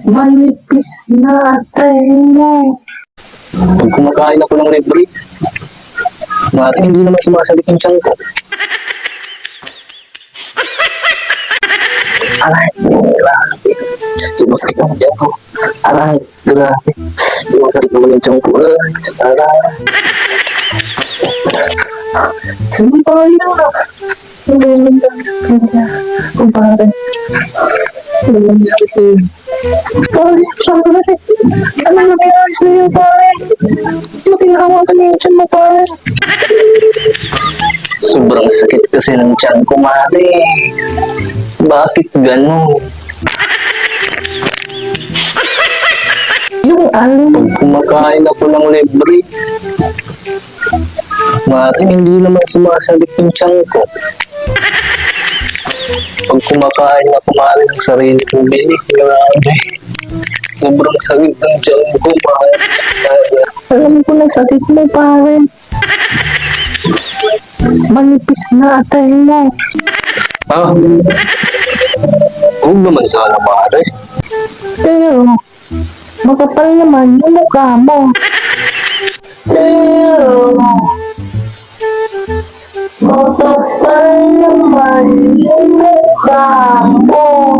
Manipis na tayo mo. Pag kumakain ako ng libre, maaaring hindi naman sumasalik yung tiyan ko. Aray, grabe. Sumasalik ang tiyan ko. Aray, grabe. Sumasalik naman yung tiyan ko. Aray. Sige pa yun. Hindi naman lang sa kanya. Kumpare. Hindi naman lang sa'yo. Pare, sabi ko na sa'yo. Ano nangyayari sa'yo, pare? Ano pinakawakan yung tiyan mo, pare? Sobrang sakit kasi ng tiyan ko, mare. Bakit gano'n? Yung alin. Pag kumakain ako ng libre, maaaring hindi naman sumasalik yung tiyan ko. Pag kumakain ako, maaaring ng sarili kong bili. Grabe. Sobrang sakit ng tiyan ko, mare. Alam ko na sakit mo, pare. Manipis na atay mo. Ha? Huwag naman sana, mare. Pero, makapal naman yung mukha mo. Pero, makapal naman yung mukha mo.